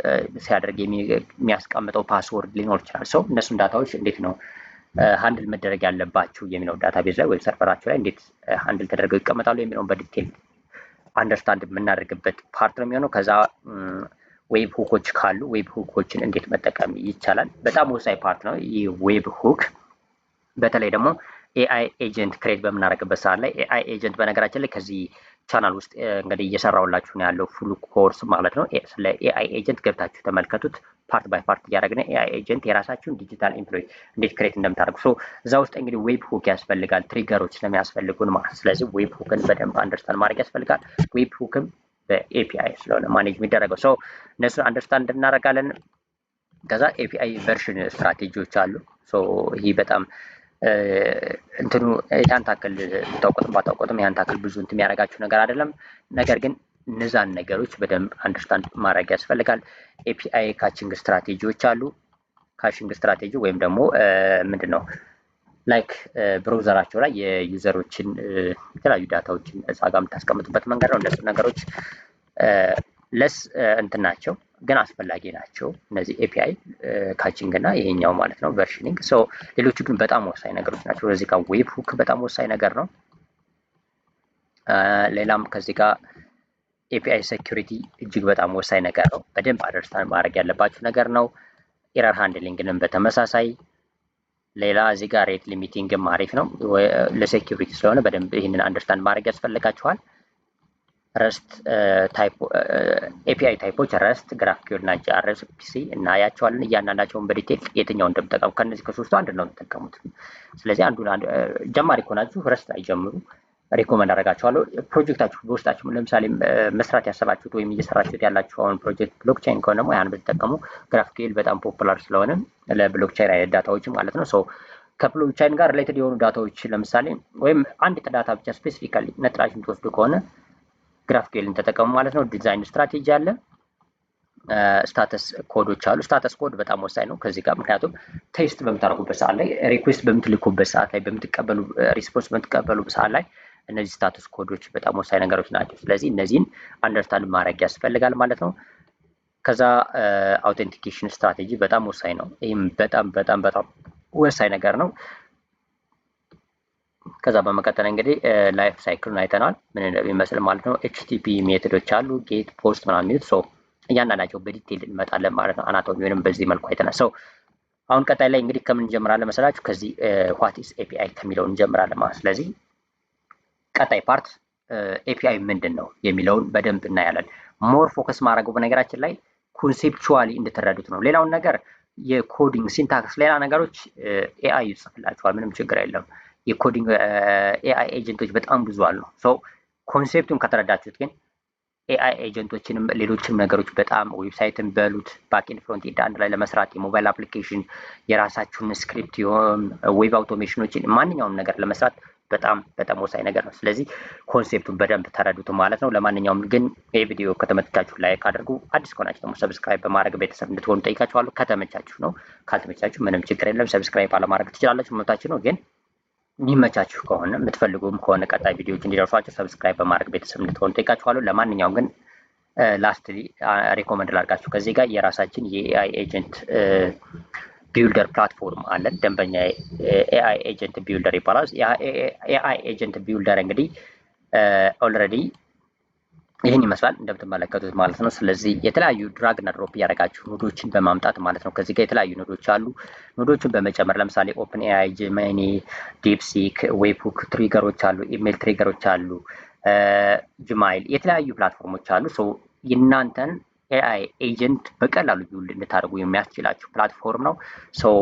Speaker 1: ሲያደርግ የሚያስቀምጠው ፓስወርድ ሊኖር ይችላል። ሰው እነሱን ዳታዎች እንዴት ነው ሃንድል መደረግ ያለባችሁ የሚለው ዳታቤዝ ላይ ወይም ሰርቨራችሁ ላይ እንዴት ሃንድል ተደርገው ይቀመጣሉ የሚለውን በዲቴል አንደርስታንድ የምናደርግበት ፓርት ነው የሚሆነው። ከዛ ዌብ ሁኮች ካሉ ዌብ ሁኮችን እንዴት መጠቀም ይቻላል፣ በጣም ወሳኝ ፓርት ነው ይህ ዌብ ሁክ። በተለይ ደግሞ ኤአይ ኤጀንት ክሬት በምናደርግበት ሰዓት ላይ ኤአይ ኤጀንት በነገራችን ላይ ከዚህ ቻናል ውስጥ እንግዲህ እየሰራሁላችሁ ነው ያለው ፉል ኮርስ ማለት ነው። ስለ ኤአይ ኤጀንት ገብታችሁ ተመልከቱት። ፓርት ባይ ፓርት እያደረግን ኤአይ ኤጀንት የራሳችሁን ዲጂታል ኤምፕሎይ እንዴት ክሬት እንደምታደርጉ እዛ ውስጥ እንግዲህ ዌብ ሁክ ያስፈልጋል፣ ትሪገሮች ስለሚያስፈልጉን ማለት። ስለዚህ ዌብ ሁክን በደንብ አንደርስታንድ ማድረግ ያስፈልጋል። ዌብ ሁክም በኤፒአይ ስለሆነ ማኔጅ የሚደረገው ሰው እነሱን አንደርስታንድ እናደርጋለን። ከዛ ኤፒአይ ቨርሽን ስትራቴጂዎች አሉ። ይህ በጣም እንትኑ ያን ታክል ብታውቁትም ባታውቁትም ያን ታክል ብዙ እንትን የሚያደርጋችሁ ነገር አይደለም። ነገር ግን እነዛን ነገሮች በደንብ አንደርስታንድ ማድረግ ያስፈልጋል። ኤፒአይ ካቺንግ ስትራቴጂዎች አሉ። ካቺንግ ስትራቴጂ ወይም ደግሞ ምንድነው ላይክ ብራውዘራቸው ላይ የዩዘሮችን የተለያዩ ዳታዎችን እዛ ጋር የምታስቀምጡበት መንገድ ነው። እነሱ ነገሮች ለስ እንትን ናቸው ግን አስፈላጊ ናቸው እነዚህ ኤፒአይ ካቺንግ እና ይሄኛው ማለት ነው ቨርሽኒንግ። ሶ ሌሎቹ ግን በጣም ወሳኝ ነገሮች ናቸው። እዚህ ጋር ዌብ ሁክ በጣም ወሳኝ ነገር ነው። ሌላም ከዚህ ጋር ኤፒአይ ሴኩሪቲ እጅግ በጣም ወሳኝ ነገር ነው። በደንብ አንደርስታንድ ማድረግ ያለባችሁ ነገር ነው። ኤረር ሃንድሊንግንም በተመሳሳይ። ሌላ እዚህ ጋር ሬት ሊሚቲንግም አሪፍ ነው ለሴኩሪቲ ስለሆነ በደንብ ይህንን አንደርስታንድ ማድረግ ያስፈልጋችኋል። ረስት ኤፒአይ ታይፖች ረስት፣ ግራፍኪዩል እና ጃርፒሲ እናያቸዋለን። እያንዳንዳቸውን በዲቴል የትኛው እንደምጠቀሙ ከነዚህ ከሶስቱ አንድ ነው የምትጠቀሙት። ስለዚህ አንዱ ጀማሪ ከሆናችሁ ረስት አይጀምሩ፣ ሪኮመንድ አደርጋችኋለሁ። ፕሮጀክታችሁ በውስጣችሁ ለምሳሌ መስራት ያሰባችሁት ወይም እየሰራችሁት ያላችሁን ፕሮጀክት ብሎክቼን ከሆነ ደግሞ ያን ብትጠቀሙ ግራፍኪዩል በጣም ፖፑላር ስለሆነ ለብሎክቼን አይነት ዳታዎች ማለት ነው። ሶ ከብሎክቼን ጋር ሪሌትድ የሆኑ ዳታዎች ለምሳሌ ወይም አንድ ዳታ ብቻ ስፔሲፊካሊ ነጥላችሁ የምትወስዱ ከሆነ ግራፍኪዩልን ተጠቀሙ ማለት ነው። ዲዛይን ስትራቴጂ አለ፣ ስታተስ ኮዶች አሉ። ስታተስ ኮድ በጣም ወሳኝ ነው ከዚህ ጋር ምክንያቱም ቴስት በምታደርጉበት ሰዓት ላይ ሪኩዌስት በምትልኩበት ሰዓት ላይ በምትቀበሉ ሪስፖንስ በምትቀበሉ ሰዓት ላይ እነዚህ ስታተስ ኮዶች በጣም ወሳኝ ነገሮች ናቸው። ስለዚህ እነዚህን አንደርስታንድ ማድረግ ያስፈልጋል ማለት ነው። ከዛ አውቴንቲኬሽን ስትራቴጂ በጣም ወሳኝ ነው። ይህም በጣም በጣም በጣም ወሳኝ ነገር ነው። ከዛ በመቀጠል እንግዲህ ላይፍ ሳይክሉን አይተናል ምን እንደሚመስል ማለት ነው። ኤችቲፒ ሜቶዶች አሉ፣ ጌት፣ ፖስት ምናምን የሚሉት ሰው እያንዳንዳቸው በዲቴል እንመጣለን ማለት ነው። አናቶሚውንም በዚህ መልኩ አይተናል። ሰው አሁን ቀጣይ ላይ እንግዲህ ከምን እንጀምራለን መሰላችሁ? ከዚህ ዋት ኢዝ ኤፒአይ ከሚለው እንጀምራለን ማለት። ስለዚህ ቀጣይ ፓርት ኤፒአይ ምንድን ነው የሚለውን በደንብ እናያለን። ሞር ፎከስ ማድረገው በነገራችን ላይ ኮንሴፕቹዋሊ እንድትረዱት ነው። ሌላውን ነገር የኮዲንግ ሲንታክስ፣ ሌላ ነገሮች ኤአይ ይጽፍላችኋል፣ ምንም ችግር የለም። የኮዲንግ ኤአይ ኤጀንቶች በጣም ብዙ አሉ። ሶ ኮንሴፕቱን ከተረዳችሁት ግን ኤአይ ኤጀንቶችንም ሌሎችም ነገሮች በጣም ዌብሳይትን በሉት ባክኤንድ ፍሮንት አንድ ላይ ለመስራት የሞባይል አፕሊኬሽን የራሳችሁን ስክሪፕት ይሁን ዌብ አውቶሜሽኖችን ማንኛውም ነገር ለመስራት በጣም በጣም ወሳኝ ነገር ነው። ስለዚህ ኮንሴፕቱን በደንብ ተረዱት ማለት ነው። ለማንኛውም ግን ይህ ቪዲዮ ከተመቻችሁ ላይክ አድርጉ። አዲስ ከሆናችሁ ደግሞ ሰብስክራይብ በማድረግ ቤተሰብ እንድትሆኑ ጠይቃችኋለሁ። ከተመቻችሁ ነው፣ ካልተመቻችሁ ምንም ችግር የለም። ሰብስክራይብ አለማድረግ ትችላላችሁ፣ መብታችሁ ነው። ግን የሚመቻችሁ ከሆነ የምትፈልጉም ከሆነ ቀጣይ ቪዲዮዎች እንዲደርሷችሁ ሰብስክራይብ በማድረግ ቤተሰብ እንድትሆኑ ጠይቃችኋለሁ። ለማንኛውም ግን ላስትሊ ሪኮመንድ ላድርጋችሁ ከዚህ ጋር የራሳችን የኤአይ ኤጀንት ቢልደር ፕላትፎርም አለን። ደንበኛ ኤአይ ኤጀንት ቢልደር ይባላል። ኤአይ ኤጀንት ቢልደር እንግዲህ ኦልሬዲ ይህን ይመስላል እንደምትመለከቱት ማለት ነው። ስለዚህ የተለያዩ ድራግ እና ድሮፕ እያደረጋችሁ ኖዶችን በማምጣት ማለት ነው። ከዚህ ጋር የተለያዩ ኖዶች አሉ። ኖዶችን በመጨመር ለምሳሌ ኦፕን ኤአይ፣ ጄሚኒ፣ ዲፕሲክ፣ ዌብሁክ ትሪገሮች አሉ፣ ኢሜል ትሪገሮች አሉ፣ ጂማይል የተለያዩ ፕላትፎርሞች አሉ። ሶ የእናንተን ኤአይ ኤጀንት በቀላሉ ቢውልድ እንድታደርጉ የሚያስችላችሁ ፕላትፎርም ነው። ሶ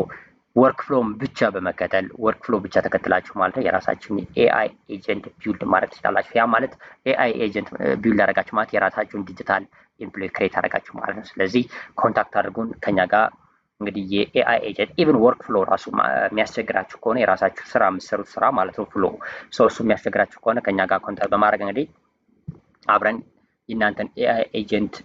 Speaker 1: ወርክፍሎም ብቻ በመከተል ወርክፍሎ ብቻ ተከትላችሁ ማለት ነው የራሳችሁን ኤአይ ኤጀንት ቢውልድ ማድረግ ትችላላችሁ። ያ ማለት ኤአይ ኤጀንት ቢውልድ አደረጋችሁ ማለት የራሳችሁን ዲጂታል ኤምፕሎይ ክሬት አደረጋችሁ ማለት ነው። ስለዚህ ኮንታክት አድርጉን ከኛ ጋር። እንግዲህ የኤአይ ኤጀንት ኢቭን ወርክፍሎ ራሱ የሚያስቸግራችሁ ከሆነ የራሳችሁ ስራ የምትሰሩት ስራ ማለት ነው ፍሎ ሰው እሱ የሚያስቸግራችሁ ከሆነ ከኛ ጋር ኮንታክት በማድረግ እንግዲህ አብረን የእናንተን ኤአይ ኤጀንት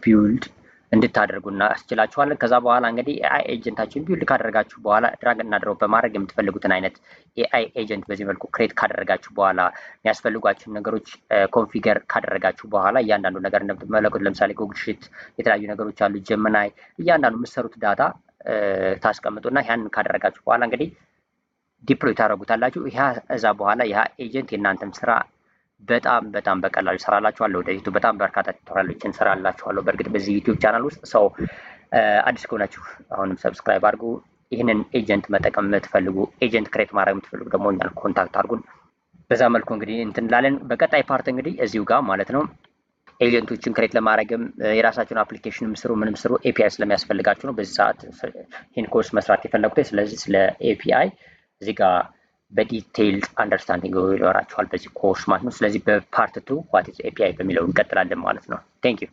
Speaker 1: ቢውልድ እንድታደርጉ እናስችላችኋለን። ከዛ በኋላ እንግዲህ ኤአይ ኤጀንታችሁን ቢውልድ ካደረጋችሁ በኋላ ድራግ እና ድሮፕ በማድረግ የምትፈልጉትን አይነት ኤአይ ኤጀንት በዚህ መልኩ ክሬት ካደረጋችሁ በኋላ የሚያስፈልጓችሁን ነገሮች ኮንፊገር ካደረጋችሁ በኋላ እያንዳንዱ ነገር እንደምትመለከቱት ለምሳሌ ጉግል ሺት የተለያዩ ነገሮች አሉ፣ ጀሚናይ እያንዳንዱ የምትሰሩት ዳታ ታስቀምጡና ያንን ካደረጋችሁ በኋላ እንግዲህ ዲፕሎይ ታደርጉታላችሁ። እዛ በኋላ ያ ኤጀንት የእናንተን ስራ በጣም በጣም በቀላሉ ይሰራላችኋለሁ። ወደፊቱ በጣም በርካታ ቱቶሪያሎችን እንሰራላችኋለሁ። በእርግጥ በዚህ ዩቲዩብ ቻናል ውስጥ ሰው አዲስ ከሆናችሁ አሁንም ሰብስክራይብ አድርጉ። ይህንን ኤጀንት መጠቀም የምትፈልጉ ኤጀንት ክሬት ማድረግ የምትፈልጉ ደግሞ እኛን ኮንታክት አድርጉን። በዛ መልኩ እንግዲህ እንትን እንላለን። በቀጣይ ፓርት እንግዲህ እዚሁ ጋር ማለት ነው ኤጀንቶችን ክሬት ለማድረግም የራሳችሁን አፕሊኬሽን ስሩ፣ ምንም ስሩ ኤፒአይ ስለሚያስፈልጋችሁ ነው በዚህ ሰዓት ይህን ኮርስ መስራት የፈለጉት። ስለዚህ ስለ ኤፒአይ እዚህ ጋር በዲቴይል አንደርስታንዲንግ ይኖራችኋል በዚህ ኮርስ ማለት ነው። ስለዚህ በፓርት 2 ዋት ኢዝ ኤፒአይ በሚለው እንቀጥላለን ማለት ነው። ቴንክ ዩ